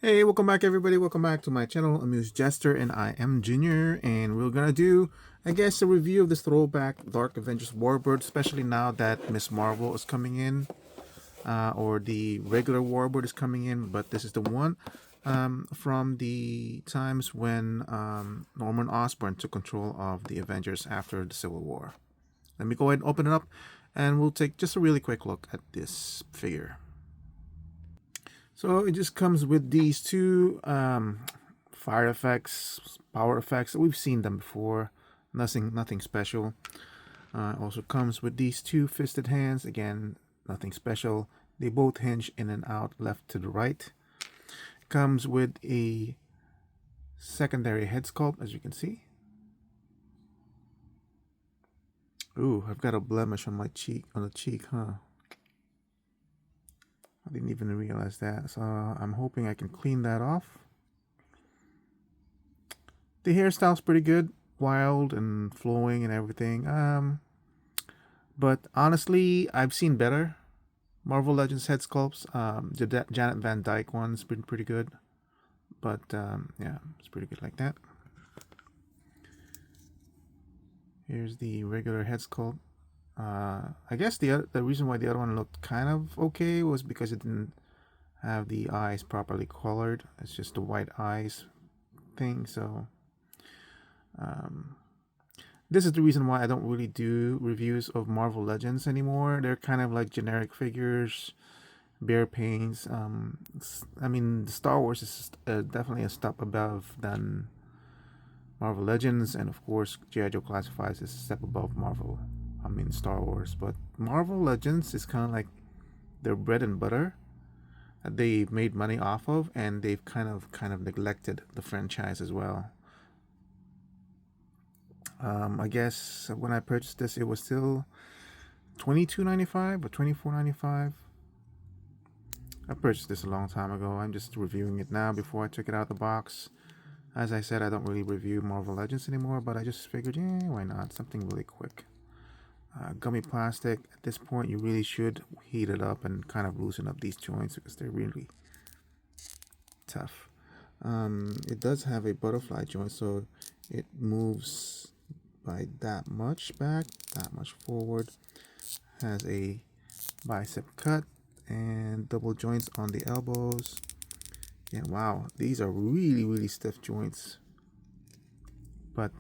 Hey, welcome back everybody. Welcome back to my channel, AmusedJester, and I am Junior, and we're gonna do, I guess, a review of this throwback Dark Avengers Warbird, especially now that Miss Marvel is coming in, or the regular Warbird is coming in, but this is the one from the times when Norman Osborn took control of the Avengers after the Civil War. Let me go ahead and open it up, and we'll take just a really quick look at this figure. So it just comes with these two fire effects, power effects. We've seen them before. Nothing special. Also comes with these two fisted hands. Again, nothing special. They both hinge in and out, left to the right. Comes with a secondary head sculpt, as you can see. Ooh, I've got a blemish on my cheek, huh? I didn't even realize that, so I'm hoping I can clean that off. The hairstyle's pretty good, wild and flowing and everything. But honestly, I've seen better Marvel Legends head sculpts. The Janet Van Dyke one's been pretty good, but yeah, it's pretty good like that. Here's the regular head sculpt. I guess the reason why the other one looked kind of okay was because it didn't have the eyes properly colored. It's just the white eyes thing. So this is the reason why I don't really do reviews of Marvel Legends anymore. They're kind of like generic figures, bare paints. I mean, Star Wars is definitely a step above than Marvel Legends, and of course, G.I. Joe Classifieds is a step above Star Wars. But Marvel Legends is kind of like their bread and butter that they've made money off of, and they've kind of neglected the franchise as well. I guess when I purchased this, it was still $22.95 or $24.95. I purchased this a long time ago. I'm just reviewing it now before I took it out of the box. As I said, I don't really review Marvel Legends anymore, but I just figured, yeah, why not? Something really quick. Gummy plastic. At this point, you really should heat it up and kind of loosen up these joints because they're really tough. It does have a butterfly joint, so it moves by that much back, that much forward. Has a bicep cut and double joints on the elbows. Yeah, wow, these are really stiff joints. But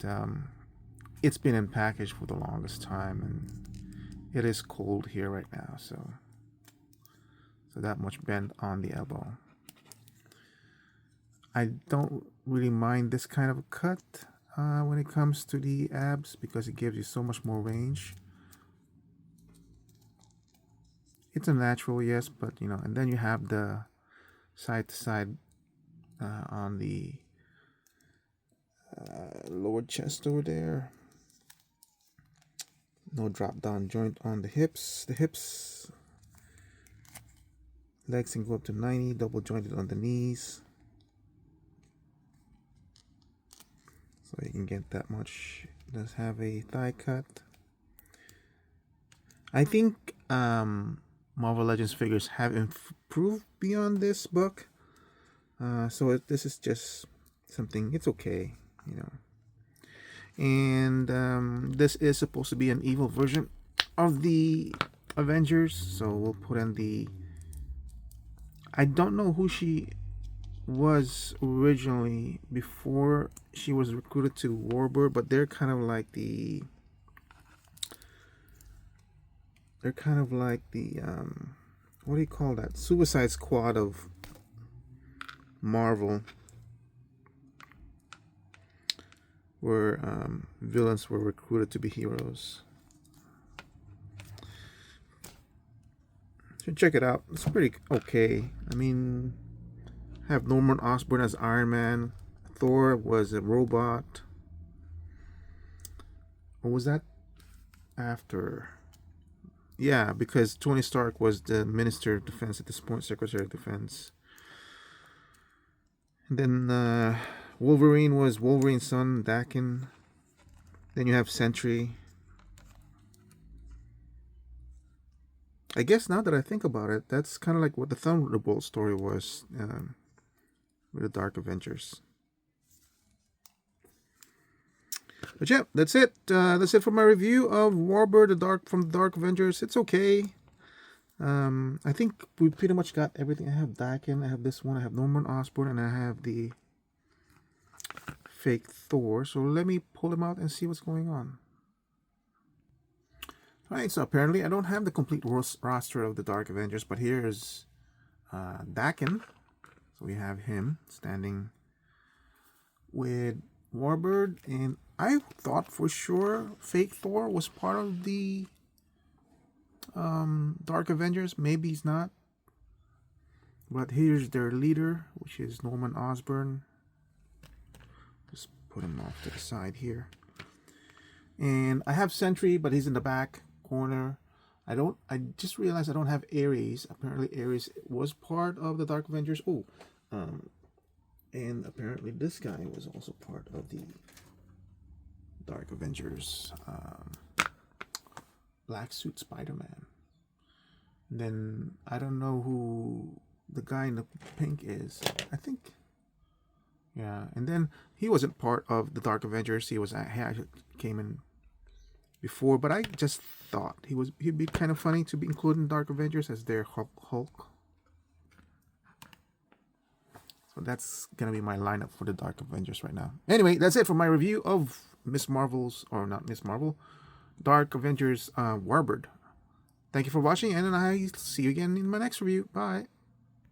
it's been in package for the longest time, and it is cold here right now, so that much bend on the elbow. I don't really mind this kind of a cut when it comes to the abs because it gives you so much more range. It's a natural, yes, but you know, and then you have the side to side on the lower chest over there. No drop down joint on the hips. Legs can go up to 90, double jointed on the knees. So you can get that much. It does have a thigh cut. I think Marvel Legends figures have improved beyond this book. So this is just something, it's okay, you know. And this is supposed to be an evil version of the Avengers, so we'll put in the, I don't know who she was originally before she was recruited to Warbird, but they're kind of like the what do you call that, Suicide Squad of Marvel, where villains were recruited to be heroes. So check it out. It's pretty okay. I mean, have Norman Osborn as Iron Man. Thor was a robot. Or was that after? Yeah, because Tony Stark was the Minister of Defense at this point, Secretary of Defense. And then Wolverine was Wolverine's son, Dakin. Then you have Sentry. I guess now that I think about it, that's kind of like what the Thunderbolt story was. with the Dark Avengers. But yeah, that's it. That's it for my review of Warbird from the Dark Avengers. It's okay. I think we pretty much got everything. I have Daken, I have this one, I have Norman Osborn, and I have the fake Thor. So let me pull them out and see what's going on. Alright, so apparently I don't have the complete roster of the Dark Avengers, but here's Daken. So we have him standing with Warbird, and I thought for sure fake Thor was part of the Dark Avengers. Maybe he's not. But here's their leader, which is Norman Osborn. Just put him off to the side here. And I have Sentry, but he's in the back corner. I just realized I don't have Ares. Apparently Ares was part of the Dark Avengers. Oh, and apparently this guy was also part of the Dark Avengers. Black Suit Spider-Man. Then I don't know who the guy in the pink is. I think, yeah. And then he wasn't part of the Dark Avengers. He came in before, but I just thought he'd be kind of funny to be included in Dark Avengers as their Hulk. So that's gonna be my lineup for the Dark Avengers right now. Anyway, that's it for my review of Dark Avengers Warbird. Thank you for watching, and I'll see you again in my next review. Bye.